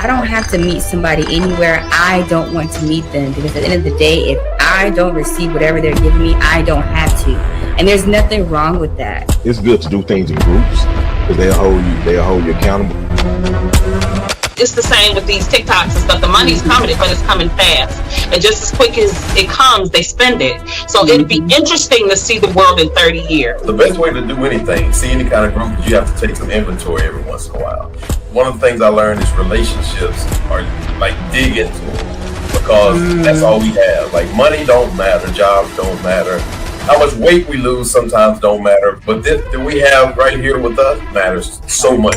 I don't have to meet somebody anywhere I don't want to meet them, because at the end of the day, if I don't receive whatever they're giving me, I don't have to. And there's nothing wrong with that. It's good to do things in groups because they'll hold you accountable. It's the same with these TikToks and stuff. The money's coming, but it's coming fast. And just as quick as it comes, they spend it. So it'd be interesting to see the world in 30 years. The best way to do anything, see any kind of group, is you have to take some inventory every once in a while. One of the things I learned is relationships are like dig into them, because that's all we have. Like money don't matter, jobs don't matter. How much weight we lose sometimes don't matter. But this that we have right here with us matters so much.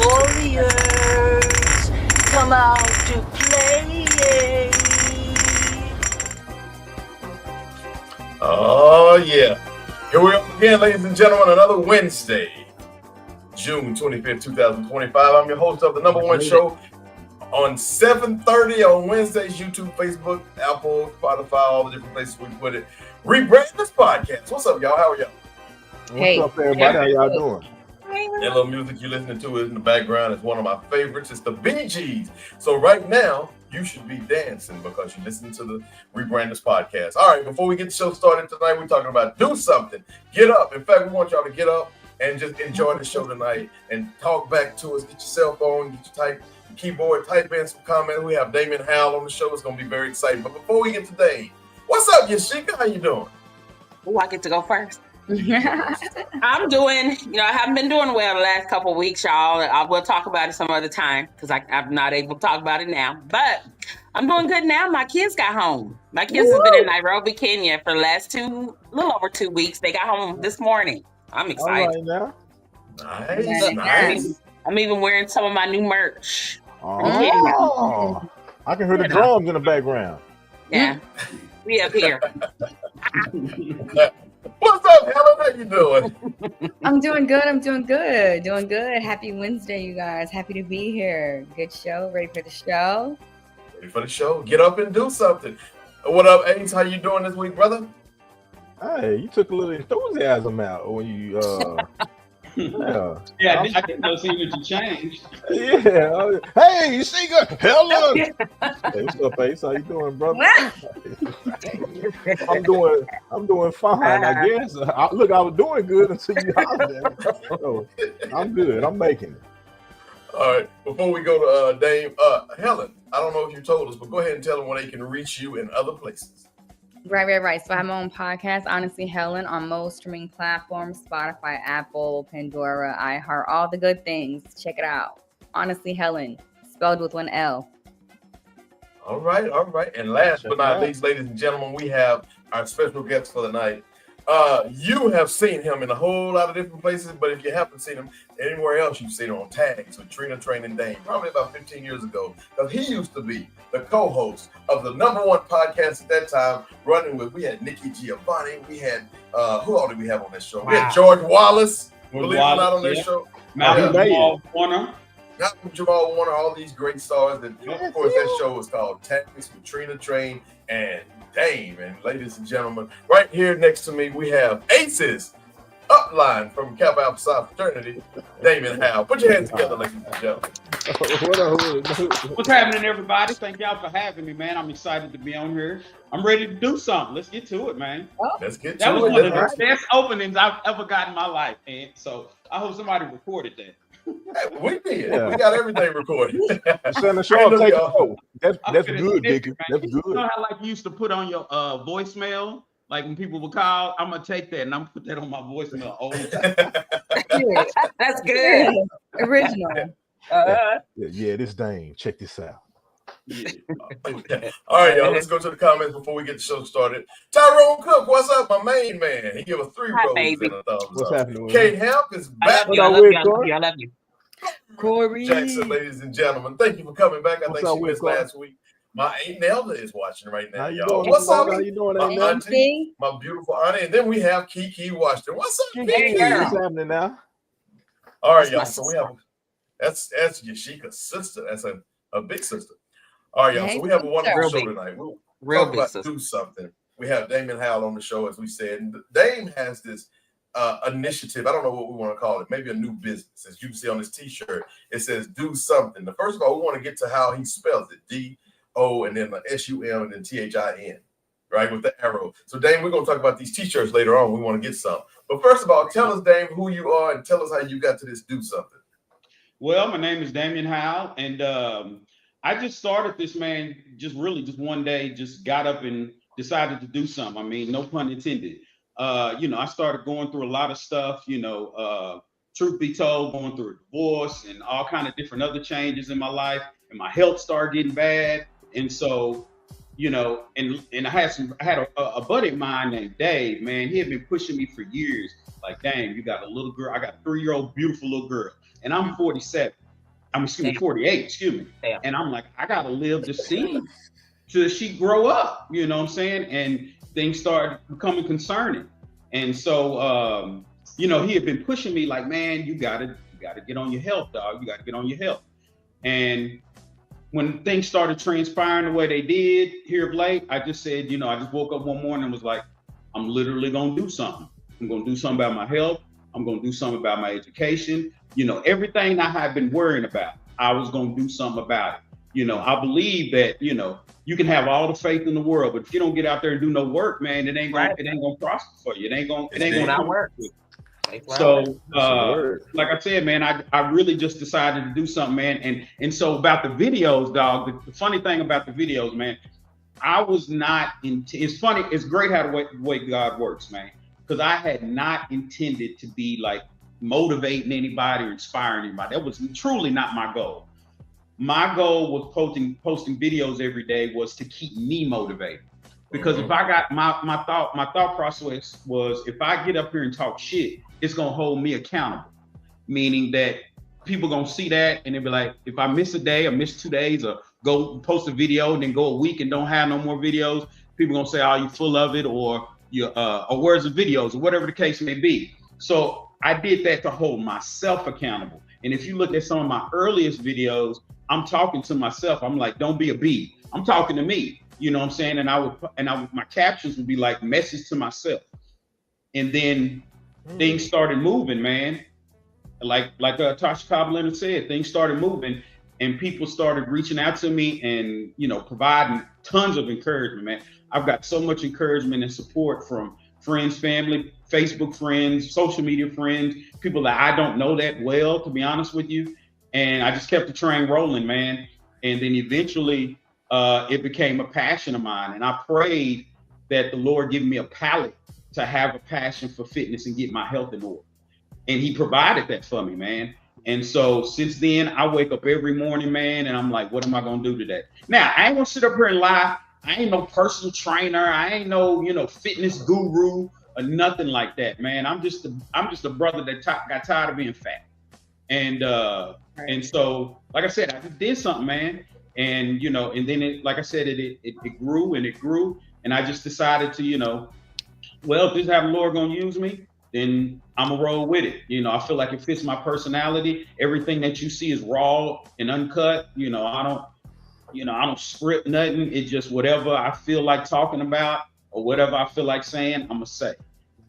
Come out to play. Oh yeah. Here we are again, ladies and gentlemen, another Wednesday, June 25th, 2025. I'm your host of the number one show on 7:30 on Wednesdays, YouTube, Facebook, Apple, Spotify, all the different places we put it. Rebrand this podcast. What's up, y'all? How are y'all? Hey. What's up, everybody? How y'all doing? That little music you're listening to is in the background. It's one of my favorites. It's the Bee Gees. So right now, you should be dancing because you're listening to the Rebrand This podcast. All right, before we get the show started tonight, we're talking about do something. Get up. In fact, we want y'all to get up and just enjoy the show tonight and talk back to us. Get your cell phone, get your keyboard, type in some comments. We have Damon Howell on the show. It's going to be very exciting. But before we get to Dave, what's up, Yashika? How you doing? Oh, I get to go first. I'm doing, I haven't been doing well the last couple of weeks, y'all. I will talk about it some other time because I'm not able to talk about it now. But I'm doing good now. My kids got home. My kids have been in Nairobi, Kenya for the last little over 2 weeks. They got home this morning. I'm excited. All right now. Nice. I'm even wearing some of my new merch. Oh, I can hear the drums in the background. Yeah, we up here. What's up, Helen? How you doing? I'm doing good. Happy Wednesday, you guys. Happy to be here. Good show. Ready for the show? Ready for the show. Get up and do something. What up, Ace? How you doing this week, brother? Hey, you took a little enthusiasm out when you Yeah, I didn't know see what you changed. Yeah. Hey, you see good. Helen. Hey, what's up, Ace? How you doing, brother? I'm doing fine, I guess. I was doing good until you hollered at me. So I'm good. I'm making it. All right. Before we go to Dame, Helen, I don't know if you told us, but go ahead and tell them where they can reach you in other places. Right. So I have my own podcast, Honestly Helen, on most streaming platforms, Spotify, Apple, Pandora, iHeart, all the good things. Check it out. Honestly Helen, spelled with one L. All right. And last but not least, ladies and gentlemen, we have our special guest for the night. You have seen him in a whole lot of different places, but if you haven't seen him anywhere else, you've seen him on Tags with Trina, Train, and Dane, probably about 15 years ago, because he used to be the co-host of the number one podcast at that time, we had Nikki Giovanni, we had, who all did we have on this show? Wow. We had George Wallace, believe it or not, on this show. Malcolm Jamal Warner, all these great stars. And of course, that show was called Tags with Trina, Train, and Dame. And ladies and gentlemen, right here next to me, we have Aces upline from Kappa Alpha Psi fraternity, Damon Howell. Put your hands together, ladies and gentlemen. What's happening, everybody? Thank y'all for having me, man. I'm excited to be on here. I'm ready to do something. Let's get to it, man. Let's get to it. That was one of the best openings I've ever got in my life, man. So I hope somebody recorded that. Hey, we did. Yeah. We got everything recorded. That's good, Dickie. That's good. You know how like you used to put on your voicemail, like when people would call, I'm gonna take that and I'm gonna put that on my voicemail all the time. That's good. Original. Yeah, this Dane. Check this out. Yeah. Okay. All right, y'all. Let's go to the comments before we get the show started. Tyrone Cook, what's up, my main man? He gave us 3 roses and a thumbs what's up. happening? Kate Hemp is back. I love you. Corey Jackson, ladies and gentlemen, thank you for coming back. I think she missed last week. My Aunt Nelda is watching right now, y'all. What's up? How you doing, my auntie, my beautiful auntie, and then we have Kiki Washington. What's up, Kiki? What's happening now? All right, y'all. So we have that's Yashika's sister. That's a big sister. All right, y'all. So we have a wonderful show tonight. We'll talk about do something. We have Damon Howell on the show, as we said. And Dame has this initiative. I don't know what we want to call it. Maybe a new business. As you can see on this T-shirt, it says "Do Something." First of all, we want to get to how he spells it: D-O and then the S-U-M and then T-H-I-N, right, with the arrow. So, Dame, we're going to talk about these T-shirts later on. We want to get some. But first of all, tell us, Dame, who you are and tell us how you got to this Do Something. Well, my name is Damian Howell, and I just started this, man, just one day, just got up and decided to do something. I mean, no pun intended. I started going through a lot of stuff, truth be told, going through a divorce and all kind of different other changes in my life, and my health started getting bad. And so, and I had a buddy of mine named Dave, man. He had been pushing me for years. Like, dang, you got a little girl. I got a 3-year-old beautiful little girl, and I'm 47. 48, excuse me. Damn. And I'm like, I gotta live to see till she grow up, you know what I'm saying? And things started becoming concerning. And so he had been pushing me like, man, you gotta get on your health, dog. You gotta get on your health. And when things started transpiring the way they did here of late, I just said, I just woke up one morning and was like, I'm literally gonna do something. I'm gonna do something about my health. I'm gonna do something about my education. Everything I had been worrying about, I was gonna do something about it. I believe that, you can have all the faith in the world, but if you don't get out there and do no work, man, it ain't gonna prosper for you. It ain't gonna work. So, like I said, man, I really just decided to do something, man. And so about the videos, dog, the funny thing about the videos, man, I was not it's funny. It's great how the way God works, man, because I had not intended to be like motivating anybody or inspiring anybody. That was truly not my goal. My goal was posting videos every day was to keep me motivated. Because if I got my thought process was, if I get up here and talk shit, it's gonna hold me accountable. Meaning that people gonna see that and they'll be like, if I miss a day or miss 2 days or go post a video and then go a week and don't have no more videos, people gonna say, oh, you full of it, or where's the videos, or whatever the case may be. So I did that to hold myself accountable. And if you look at some of my earliest videos, I'm talking to myself. I'm like, don't be a bee. I'm talking to me. You know what I'm saying? And my captions would be like message to myself. And then things started moving, man. Like Tasha Cobb Leonard said, things started moving and people started reaching out to me and, providing tons of encouragement, man. I've got so much encouragement and support from friends, family, Facebook friends, social media friends, people that I don't know that well, to be honest with you. And I just kept the train rolling, man. And then eventually it became a passion of mine. And I prayed that the Lord give me a palate to have a passion for fitness and get my health in order. And he provided that for me, man. And so since then, I wake up every morning, man, and I'm like, what am I going to do today? Now, I ain't going to sit up here and lie. I ain't no personal trainer. I ain't no, fitness guru or nothing like that, man. I'm just a brother that got tired of being fat. And so, like I said, I just did something, man. And, and then it, like I said, it grew and it grew. And I just decided to, well, if this is how the Lord going to use me, then I'm gonna roll with it. I feel like it fits my personality. Everything that you see is raw and uncut. I don't script nothing. It's just whatever I feel like talking about or whatever I feel like saying, I'm gonna say.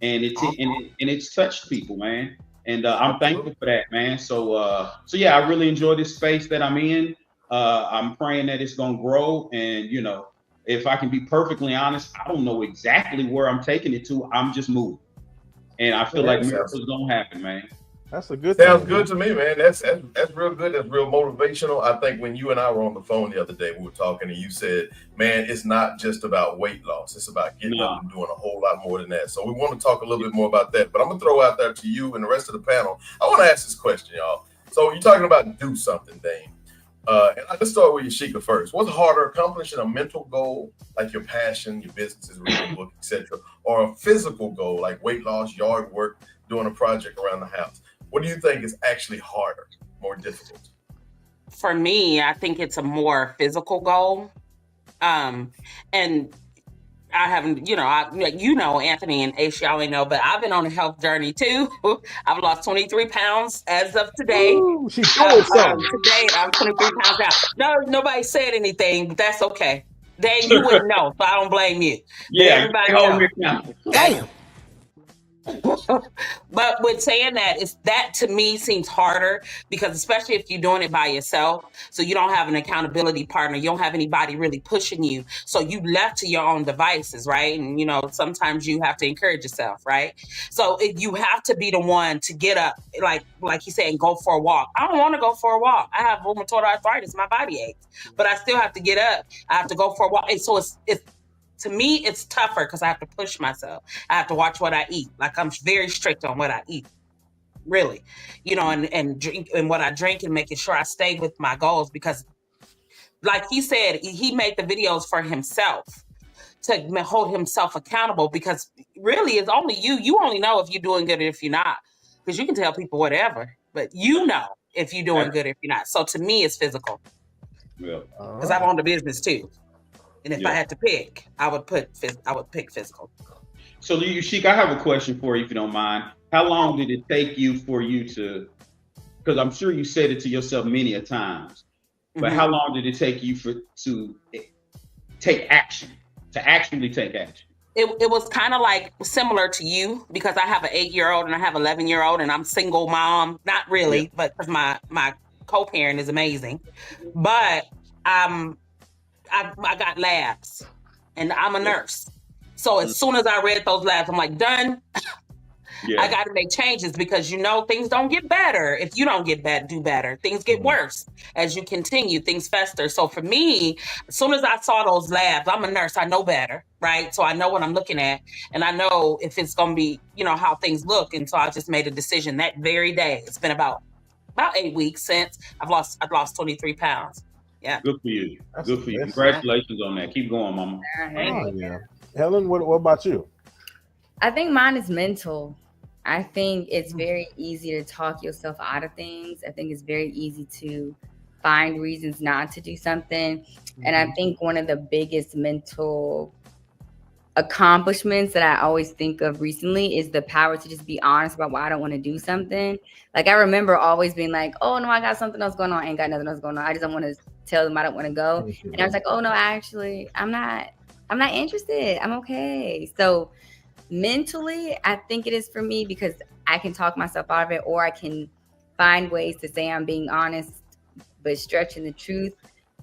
And it's touched people, man. And I'm thankful for that, man. So yeah, I really enjoy this space that I'm in. I'm praying that it's gonna grow. And if I can be perfectly honest, I don't know exactly where I'm taking it to. I'm just moving. And I feel like miracles don't happen, man. That's a good Sounds good to me, man. That's real good. That's real motivational. I think when you and I were on the phone the other day, we were talking and you said, man, it's not just about weight loss. It's about getting up and doing a whole lot more than that. So we want to talk a little bit more about that. But I'm going to throw out there to you and the rest of the panel. I want to ask this question, y'all. So you're talking about do something, Dane. And let's start with Yashika first. What's harder, accomplishing a mental goal like your passion, your businesses, reading a book, etc., or a physical goal like weight loss, yard work, doing a project around the house? What do you think is actually harder, more difficult? For me, I think it's a more physical goal. And I haven't, Anthony and Ace, y'all ain't know, but I've been on a health journey too. I've lost 23 pounds as of today. Ooh, she's doing something. Today, I'm 23 pounds down. No, nobody said anything, but that's okay. Dang, you wouldn't know, so I don't blame you. Yeah, everybody knows. Damn. But with saying that, that to me seems harder because especially if you're doing it by yourself, so you don't have an accountability partner, you don't have anybody really pushing you, so you left to your own devices, right? And sometimes you have to encourage yourself, right? So you have to be the one to get up, like you said, and go for a walk. I don't want to go for a walk. I have rheumatoid arthritis, my body aches, but I still have to get up. I have to go for a walk. And so it's to me, it's tougher because I have to push myself. I have to watch what I eat. Like I'm very strict on what I eat, really, and drink and what I drink and making sure I stay with my goals because, like he said, he made the videos for himself to hold himself accountable because really it's only you. You only know if you're doing good or if you're not because you can tell people whatever, but you know if you're doing good or if you're not. So to me, it's physical. Yeah. Because I own the business too. And if I had to pick, I would pick physical. So, Sheik, I have a question for you, if you don't mind. How long did it take you for you to? Because I'm sure you said it to yourself many a times, but how long did it take you to take action, to actually take action? It was kind of like similar to you because I have an 8-year-old and I have an 11-year-old and I'm single mom. Not really, but because my co-parent is amazing, but I got labs and I'm a nurse. So as soon as I read those labs, I'm like, done. I got to make changes because, things don't get better. If you don't do better, things get worse as you continue, things fester. So for me, as soon as I saw those labs, I'm a nurse. I know better, right? So I know what I'm looking at and I know if it's going to be, how things look. And so I just made a decision that very day. It's been about 8 weeks since I've lost 23 pounds. Yeah. Good for you. Good for you. Congratulations on that. Keep going, Mama. Yeah. Helen, what about you? I think mine is mental. I think it's very easy to talk yourself out of things. I think it's very easy to find reasons not to do something. And I think one of the biggest mental accomplishments that I always think of recently is the power to just be honest about why I don't want to do something. Like I remember always being like, oh no, I got something else going on. I ain't got nothing else going on. I just don't want to tell them I don't want to go. And I was like, oh no, actually, I'm not interested. I'm okay. So mentally, I think it is for me because I can talk myself out of it, or I can find ways to say I'm being honest, but stretching the truth.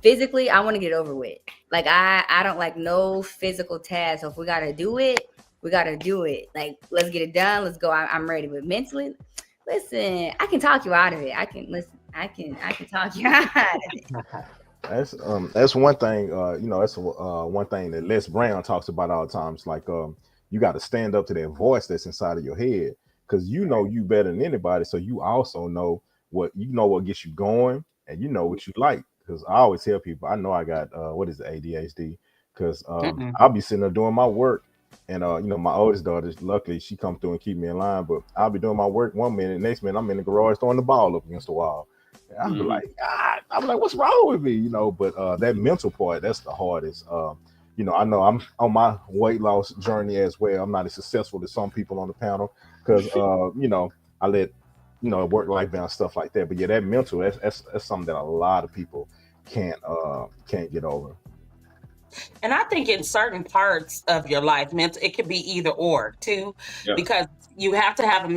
Physically, I want to get over with. Like I don't like no physical task. So if we got to do it, we got to do it. Like, let's get it done. Let's go. I'm ready. But mentally, listen, I can talk you out of it. I can talk you out of it. That's one thing, that's one thing that Les Brown talks about all the time. It's like, you got to stand up to that voice that's inside of your head because you better than anybody. So you also know what gets you going and you know what you like. Because I always tell people, I know I got ADHD because I'll be sitting there doing my work and my oldest daughter, luckily she come through and keep me in line, but I'll be doing my work one minute, next minute I'm in the garage throwing the ball up against the wall. And I'm like, what's wrong with me? But that mental part, that's the hardest. I know I'm on my weight loss journey as well. I'm not as successful as some people on the panel because I let work-life balance, stuff like that. But yeah, that mental, that's something that a lot of people can't get over. And I think in certain parts of your life, it could be either or too, because you have to have a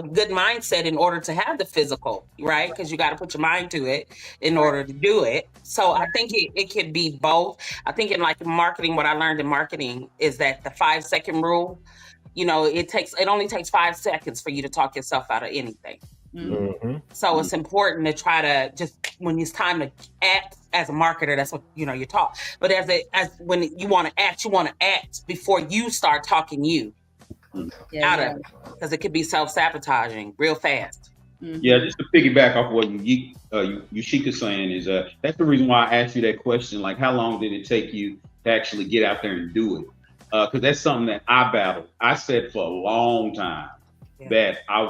good mindset in order to have the physical, right? Because you got to put your mind to it in order to do it. So I think it could be both. I think in like marketing, what I learned in marketing is that the 5-second rule. It only takes 5 seconds for you to talk yourself out of anything. So it's important to try to just when it's time to act as a marketer, that's what you talk. But as when you want to act before you start talking out of it, because it could be self-sabotaging real fast. Yeah, just to piggyback off what Sheik is saying is that's the reason why I asked you that question. Like, how long did it take you to actually get out there and do it? Because that's something that I battled. I said for a long time that I'm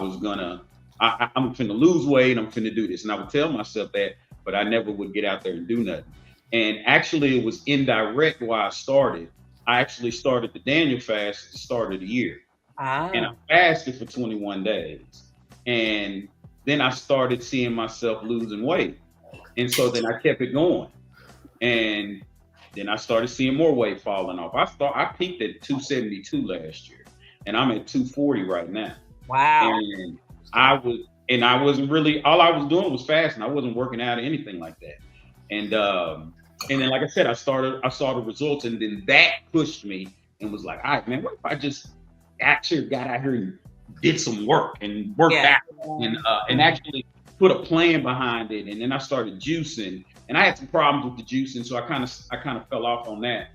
finna lose weight, I'm finna do this. And I would tell myself that, but I never would get out there and do nothing. And actually it was indirect why I started. I actually started the Daniel fast at the start of the year. And I fasted for 21 days. And then I started seeing myself losing weight. And so then I kept it going. And then I started seeing more weight falling off. I peaked at 272 last year. and I'm at 240 right now. Wow. And I wasn't really, all I was doing was fasting. I wasn't working out or anything like that. And then, like I said, I saw the results, and then that pushed me and was like, all right, man, what if I just actually got out here and did some work and worked out and actually put a plan behind it. And then I started juicing, and I had some problems with the juicing, so I kind of fell off on that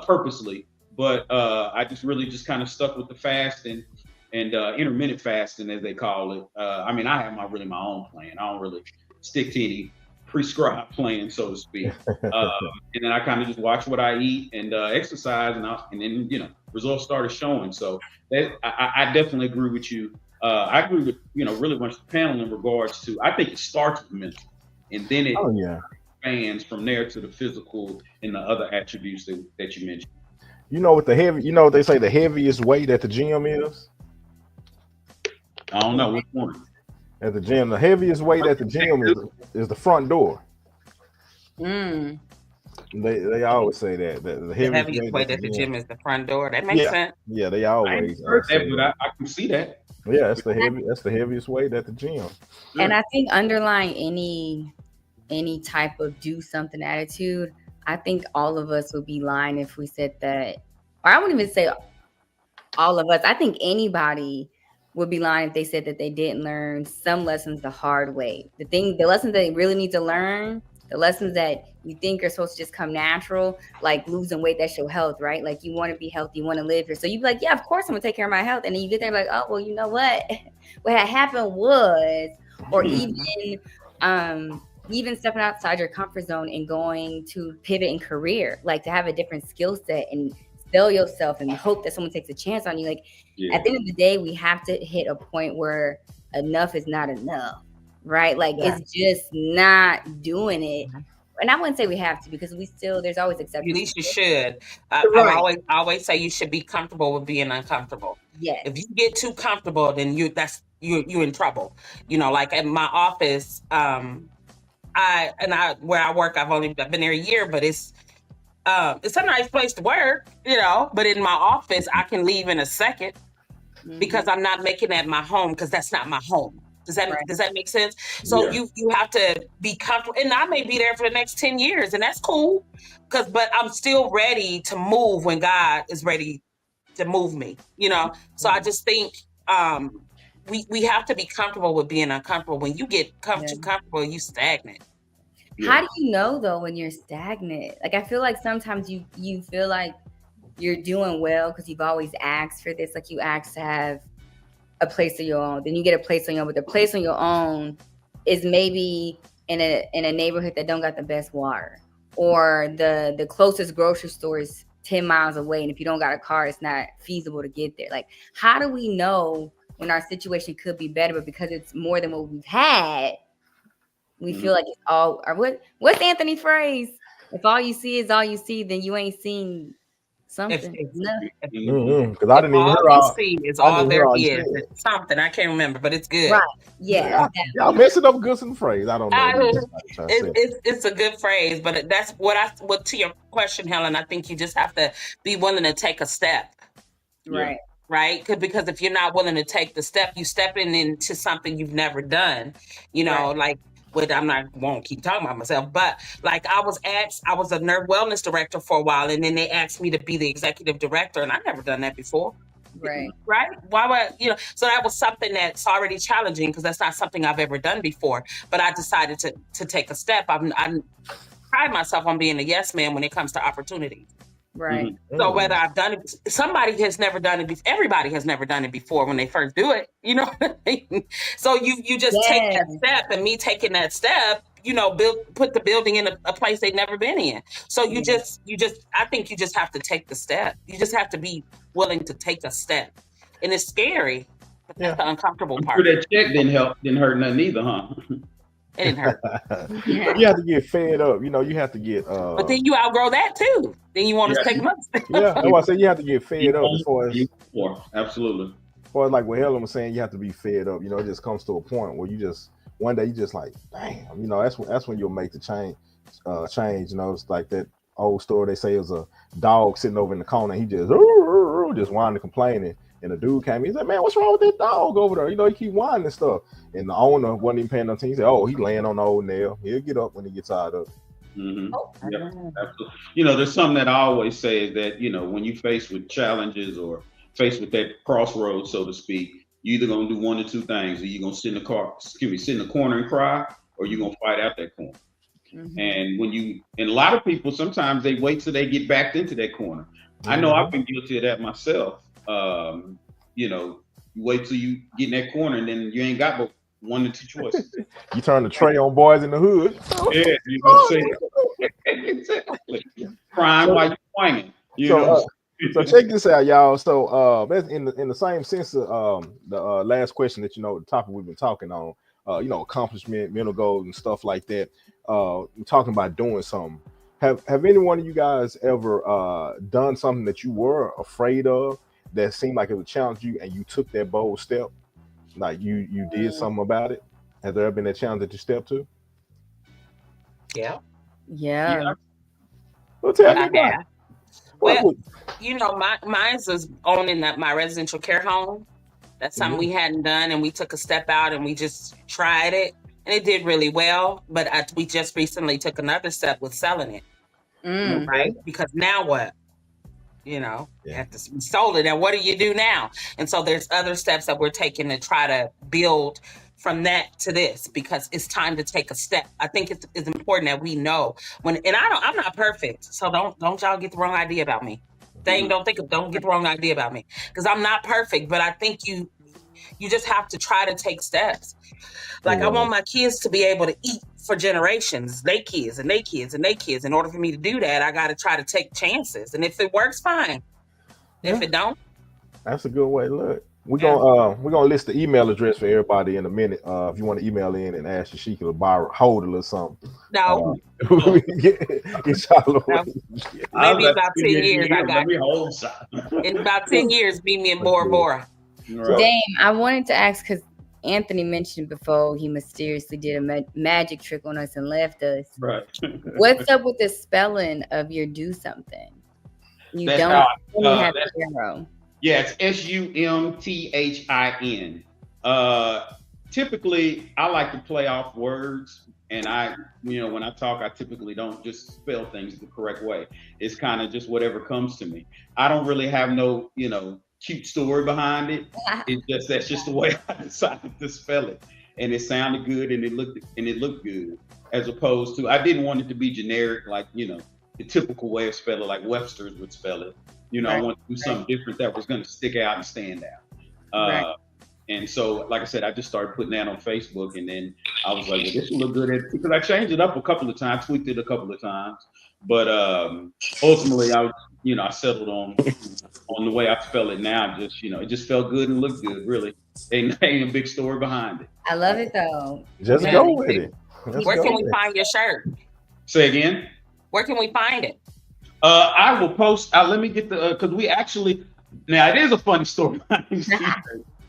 purposely. But I just kind of stuck with the fasting and intermittent fasting, as they call it. I mean, I have my own plan. I don't really stick to any prescribed plan, so to speak. And then I kind of just watch what I eat and exercise, and then results started showing. So that I definitely agree with you. I agree with really much the panel in regards to, I think it starts with mental, and then it expands from there to the physical and the other attributes that you mentioned. With the heavy, they say the heaviest weight at the gym is? I don't know which one. At the gym, the heaviest weight at the gym is the front door. Mm. They always say that the heaviest weight at the gym is the front door. That makes sense. Yeah, they always say that, but I can see that. Yeah, that's the heaviest weight at the gym. And I think underlying any type of do something attitude, I think all of us would be lying if we said that, or I wouldn't even say all of us. I think anybody would be lying if they said that they didn't learn some lessons the hard way. The lessons that they really need to learn, the lessons that you think are supposed to just come natural, like losing weight, that's your health, right? Like you want to be healthy, you want to live here. So you'd be like, yeah, of course I'm gonna take care of my health. And then you get there like, oh, well, you know what? What had happened was, or even stepping outside your comfort zone and going to pivot in career, like to have a different skill set and sell yourself and hope that someone takes a chance on you. Like at the end of the day, we have to hit a point where enough is not enough, right? Like it's just not doing it. And I wouldn't say we have to, because there's always exceptions. At least you should. I always say you should be comfortable with being uncomfortable. Yes. If you get too comfortable, then you're in trouble. Like at my office, where I work, I've been there a year, but it's a nice place to work, but in my office, I can leave in a second because I'm not making that my home, because that's not my home. Does that make sense? So you have to be comfortable, and I may be there for the next 10 years, and that's cool, but I'm still ready to move when God is ready to move me, So I just think we have to be comfortable with being uncomfortable. When you get too comfortable, you stagnant. How do you know though when you're stagnant? Like I feel like sometimes you feel like you're doing well because you've always asked for this. Like you asked to have a place of your own, then you get a place on your own. But the place on your own is maybe in a neighborhood that don't got the best water, or the closest grocery store is 10 miles away, and if you don't got a car, it's not feasible to get there. Like how do we know when our situation could be better, but because it's more than what we've had, we feel like it's all, or what's Anthony's phrase? If all you see is all you see, then you ain't seen something. Because I didn't even hear all. See is all there is. It's something I can't remember, but it's good. Right? Yeah. Y'all messing up good some phrase. I don't know. It's a good phrase, but that's what to your question, Helen. I think you just have to be willing to take a step. Right. Right? Because if you're not willing to take the step, you stepping into something you've never done. Like. Won't keep talking about myself, but like I was a nurse wellness director for a while, and then they asked me to be the executive director, and I've never done that before. Right. Why would so that was something that's already challenging, because that's not something I've ever done before. But I decided to take a step. I pride myself on being a yes man when it comes to opportunity. Right. So whether I've done it, somebody has never done it. Everybody has never done it before when they first do it. You know what I mean? So you just take that step, and me taking that step, put the building in a place they've never been in. So I think you just have to take the step. You just have to be willing to take a step, and it's scary. But that's the uncomfortable part. That check didn't hurt nothing either, huh? It didn't hurt. You have to get fed up. You have to get. But then you outgrow that too. Then you want to take another step. Yeah, that's why I said you have to get fed up. As far as absolutely. As far as like what Helen was saying, you have to be fed up. It just comes to a point where one day you just like, damn. That's when you'll make the change. It's like that old story. They say it was a dog sitting over in the corner. He just whining, complaining. And the dude came in. He said, "Man, what's wrong with that dog over there? You know, he keep whining and stuff." And the owner wasn't even paying attention. He said, "Oh, he laying on the old nail. He'll get up when he gets tired of it." Mm-hmm. Yeah, absolutely. You know, there's something that I always say is that, you know, when you face with challenges or faced with that crossroads, so to speak, you either gonna do one or two things. Or you're gonna sit in sit in the corner and cry, or you're gonna fight out that corner. Mm-hmm. And a lot of people sometimes they wait till they get backed into that corner. Mm-hmm. I know I've been guilty of that myself. You know, you wait till you get in that corner and then you ain't got but one or two choices. You turn the tray on Boys in the Hood. Yeah, you gonna say it. Exactly. Crying while you're whining. You know. So check this out, y'all. So that's in the same sense of the last question that the topic we've been talking on. Accomplishment, mental goals, and stuff like that. We're talking about doing something. Have any one of you guys ever done something that you were afraid of that seemed like it would challenge you, and you took that bold step? Like you did something about it. Has there ever been a challenge that you stepped to? Yeah. Well, tell me about it. Well, mine was owning my residential care home. That's something we hadn't done, and we took a step out and we just tried it, and it did really well. But we just recently took another step with selling it, right? Because now what? You have to sold it, and what do you do now? And so there's other steps that we're taking to try to build from that to this, because it's time to take a step. I think it's important that we know I'm not perfect, so don't y'all get the wrong idea about me. Don't get the wrong idea about me, because I'm not perfect, but I think you just have to try to take steps. Like, I want my kids to be able to eat for generations, they kids and they kids and they kids. In order for me to do that, I got to try to take chances. And if it works, fine. If it don't, that's a good way to look. We're gonna list the email address for everybody in a minute. If you want to email in and ask Yashika to buy Hodel or something. No. Get y'all no. Maybe about 10 years I got it. In about 10 years, meet me in Bora Bora. Right. Dame, I wanted to ask, because Anthony mentioned before he mysteriously did a magic trick on us and left us. Right. What's up with the spelling of your do something? You have zero. Yeah, it's SUMTHIN. Typically, I like to play off words, and when I talk, I typically don't just spell things the correct way. It's kind of just whatever comes to me. I don't really have no, cute story behind it. That's just the way I decided to spell it, and it sounded good, and it looked good. As opposed to, I didn't want it to be generic, like the typical way of spelling, like Webster's would spell it. I wanted to do something different that was going to stick out and stand out. And so, like I said, I just started putting that on Facebook, and then I was like, well, this will look good, because I changed it up a couple of times, tweaked it a couple of times, but ultimately, I settled on the way I spell it now. Just it just felt good and looked good. Really, ain't a big story behind it. I love it though. Just go with it. Where can we find your shirt? Say again. Where can we find it? I will post. Let me get because we actually, now it is a funny story.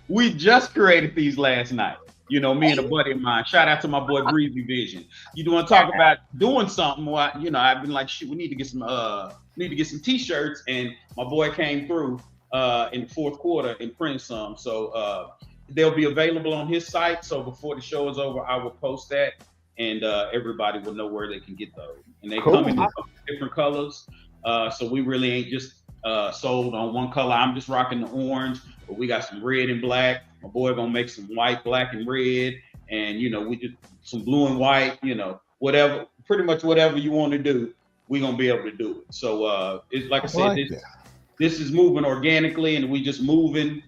We just created these last night. Me and a buddy of mine. Shout out to my boy Breezy Vision. You want to talk about doing something? Well, I've been like, shit, we need to get some T-shirts, and my boy came through in the fourth quarter and printed some. So they'll be available on his site. So before the show is over, I will post that, and everybody will know where they can get those. And they come in different colors. So we really ain't just sold on one color. I'm just rocking the orange, but we got some red and black. My boy gonna make some white, black, and red, and we just some blue and white. Whatever, pretty much whatever you want to do, we gonna be able to do it. So it's like I said, this is moving organically, and we just moving,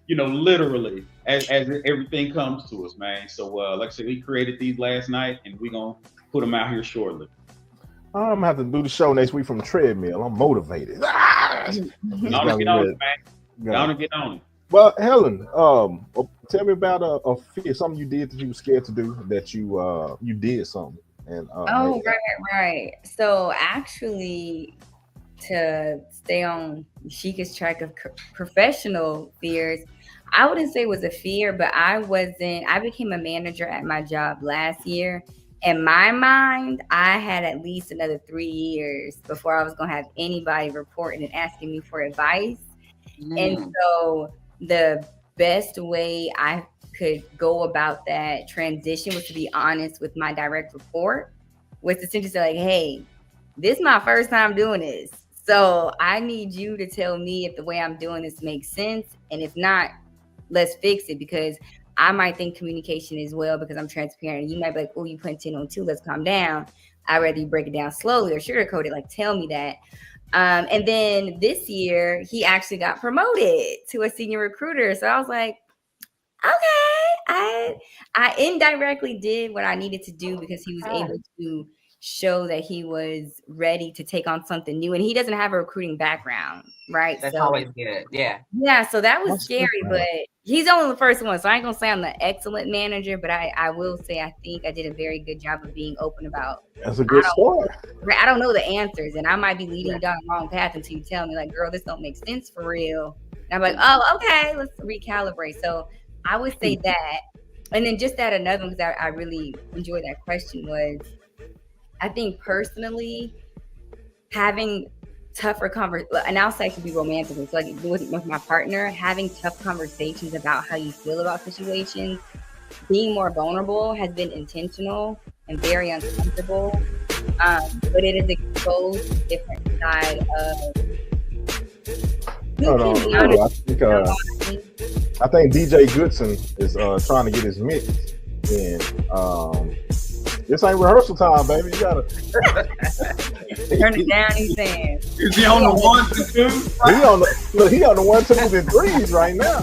literally as everything comes to us, man. So like I said, we created these last night, and we gonna put them out here shortly. I'm gonna have to do the show next week from the treadmill. I'm motivated. Get on it, man. Get on it. Well, Helen, tell me about a fear, something you did that you were scared to do, that you did something. And right. So actually, to stay on Sheikah's track of professional fears, I wouldn't say it was a fear, but I became a manager at my job last year. in my mind, I had at least another 3 years before I was going to have anybody reporting and asking me for advice. And so the best way I could go about that transition was to be honest with my direct report, was to simply say like, hey, this is my first time doing this. So I need you to tell me if the way I'm doing this makes sense. And if not, let's fix it, because I might think communication is well because I'm transparent. And you might be like, oh, you put 10 on 2, let's calm down. I'd rather you break it down slowly or sugarcoat it, like tell me that. And then this year, he actually got promoted to a senior recruiter. So I was like, okay, I indirectly did what I needed to do because he was able to show that he was ready to take on something new. And he doesn't have a recruiting background, right? That's always good. Yeah. Yeah, so that was scary, but he's only the first one. So I ain't gonna say I'm the excellent manager, but I will say I think I did a very good job of being open about. That's a good start. I don't know the answers, and I might be leading you down the wrong path until you tell me, like, girl, this don't make sense for real. And I'm like, oh, okay, let's recalibrate. So I would say that. And then just add another one, because I really enjoyed that question, was I think personally having tougher conversations, and I'll say it could be romantically, so like with my partner, having tough conversations about how you feel about situations, being more vulnerable has been intentional and very uncomfortable, but it has exposed a different side of I think DJ Goodson is trying to get his mix in. This ain't rehearsal time, baby. You gotta turn it down. He's saying, is he on the 1s and 2s? He on the 1, 2s, and 3s right now.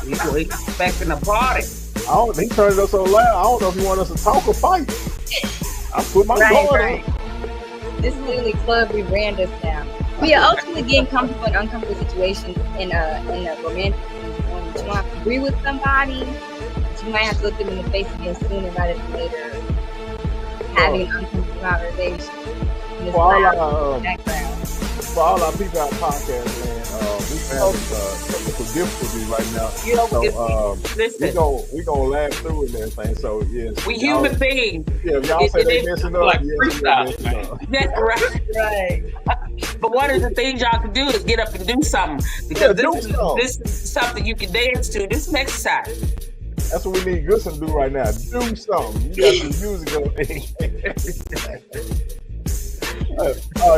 He's expecting a party. He turned it up so loud. I don't know if he want us to talk or fight. I put my guard on. This is literally club rebrand us now. We are ultimately getting comfortable in uncomfortable situations in a romantic when you want to agree with somebody, but you might have to look them in the face again sooner rather than later. Having an uncomfortable conversation. For all our people out podcast, man, we have technical difficulties right now. So we gonna laugh through it and everything. So yes, we human beings. Yeah, if y'all say they messing up, like That's right. But one of the things y'all can do is get up and do something, because this is something you can dance to. This is an exercise. That's what we need Goodson to do right now. Do something. You got the music on.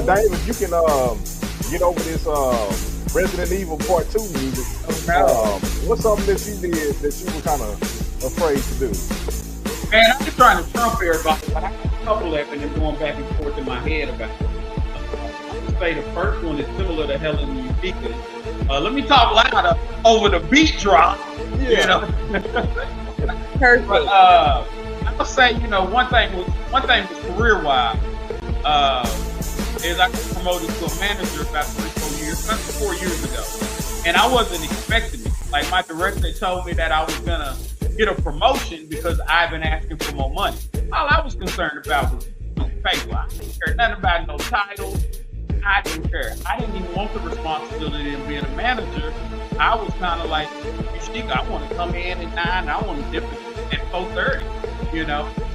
David, you can get over this Resident Evil Part 2 music. What's something that you did that you were kind of afraid to do? Man, I'm just trying to trump everybody, but I got a couple of them and going back and forth in my head about it. I would say the first one is similar to Helen Utica. Let me talk louder over the beat drop. Yeah. You know. Perfect. But I would say, one thing was career wise. Is I got promoted to a manager about 4 years ago, and I wasn't expecting it. Like, my director told me that I was gonna get a promotion because I've been asking for more money. All I was concerned about was pay. I didn't care nothing about no title. I didn't care. I didn't even want the responsibility of being a manager. I was kind of like, I want to come in at 9. I want to dip at 4:30,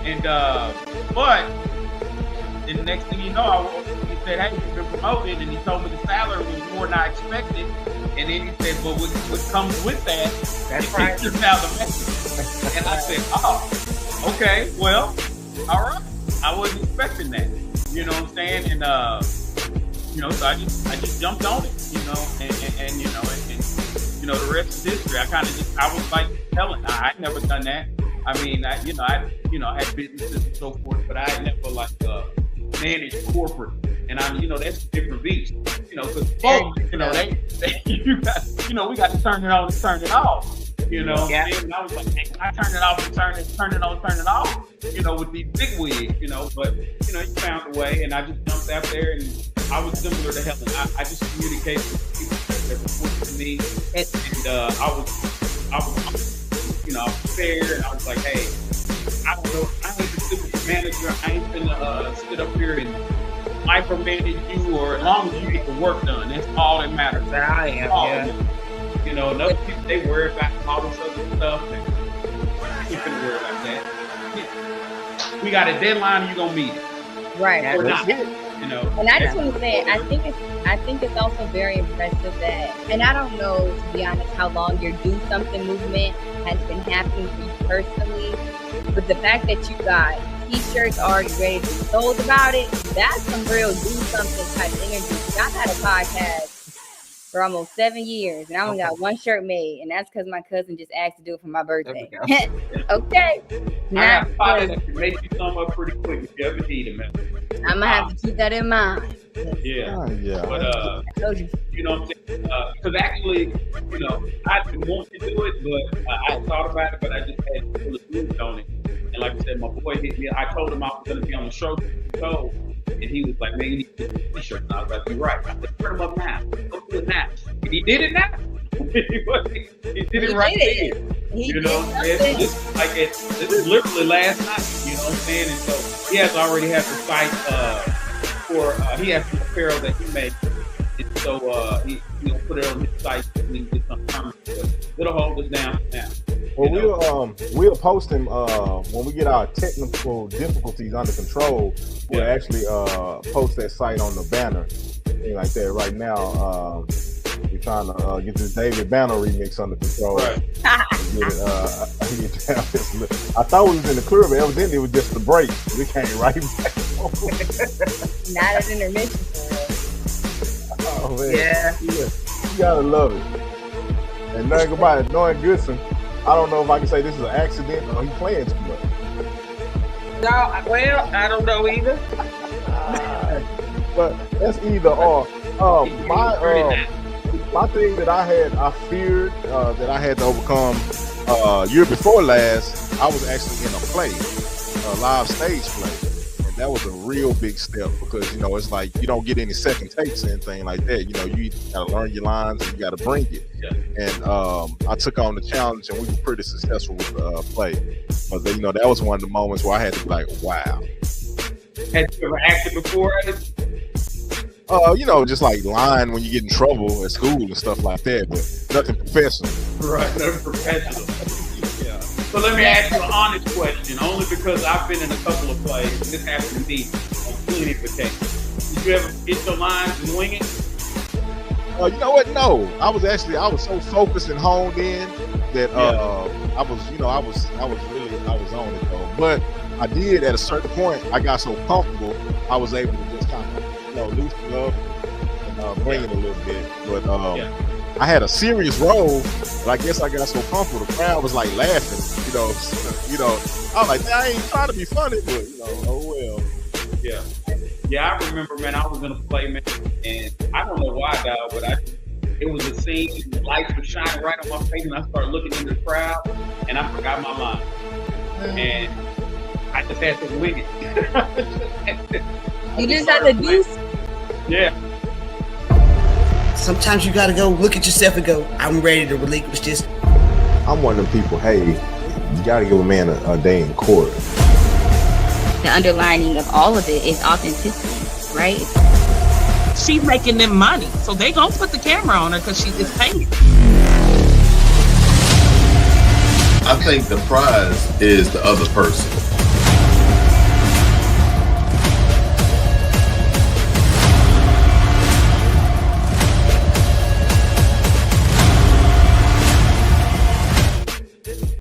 And but then the next thing you know, he said, "Hey, you've been promoted," and he told me the salary was more than I expected. And then he said, "Well, what comes with that?" That's right. Now the message. And I said, "Oh, okay. Well, all right. I wasn't expecting that." You know what I'm saying? And so I just jumped on it. And the rest is history. I was like Helen. I'd never done that. I mean, I had businesses and so forth, but I had never managed corporate. And that's a different beast. Because folks, we got to turn it on and turn it off. Yeah. And I was like, hey, can I turn it off and turn it on, turn it off? With these big wigs, but you found a way, and I just jumped out there, and I was similar to Helen. I just communicated with people that reported to me, and I was fair, and I was like, hey, I don't know, I ain't the civil manager, I ain't gonna sit up here and micromanage you, or as long as you get the work done, that's all that matters. I am, and other people, they worry about all this other stuff, and you can worry about that. we got a deadline and you're gonna meet it. Right. Or not, you know. And I just want to say, I think it's also very impressive that, and I don't know, to be honest, how long your Do Something movement has been happening for you personally, but the fact that you got t-shirts already ready to be sold about it, that's some real Do Something type energy. I've had a podcast for almost 7 years, and I only got one shirt made, and that's because my cousin just asked to do it for my birthday. Okay. I got spotted that can make you sum up pretty quick if you ever need it, man. I'm gonna have to keep that in mind. Yeah. Yeah. But you know what I'm saying? Because actually, you know, I didn't want to do it, but I thought about it, but I just had to pull the news on it. And like I said, my boy hit me. I told him I was gonna be on the show, and he was like, "Man, you need to get a t-shirt." And I was like, "You're right." I said, "Print them up now. Go do it now." And he did it now. He did it right there. You know, this is literally last night. You know what I'm saying? And so he has already had the site for he has some apparel that he made, and so he put it on his site and we can get some comments. It'll hold us down now. Well, we'll post them when we get our technical difficulties under control. We'll actually post that site on the banner, thing like that. Right now, we're trying to get this David Banner remix under control. Right. I thought we was in the clear, but evidently it was just the break. We came right back. Not an intermission. Oh man, Yeah. You gotta love it. And nothing about it. Knowing Goodson, I don't know if I can say this is an accident or he playing too much. No, well, I don't know either. But that's either or. My thing that I feared that I had to overcome year before last, I was actually in a play, a live stage play. And that was a real big step because, you know, it's like you don't get any second takes or anything like that. You know, you gotta learn your lines and you gotta bring it. Yeah. And I took on the challenge and we were pretty successful with the play. But you know, that was one of the moments where I had to be like, wow. Had you ever acted before? You know, just like lying when you get in trouble at school and stuff like that, but nothing professional. Right, nothing professional. Yeah. So let me ask you an honest question, only because I've been in a couple of plays, and this happened to me on plenty of occasions. Did you ever get your lines and wing it? You know what? No, I was so focused and honed in that I was on it though. But I did at a certain point. I got so comfortable, I was able to just kind of loosen up and bring it a little bit. But I had a serious role, but I guess I got so comfortable. The crowd was like laughing. You know. I was like, I ain't trying to be funny, but oh well. Yeah. Yeah, I remember, man, I was in a play, man, and I don't know why, dog, but it was a scene, the lights were shining right on my face, and I started looking into the crowd, and I forgot my line. And I just had to wing it. You just had to do. Yeah. Sometimes you gotta go look at yourself and go, I'm ready to relinquish this. I'm one of them people, hey, you gotta give a man a day in court. The underlining of all of it is authenticity, right? She's making them money, so they gonna put the camera on her because she is paid. I think the prize is the other person.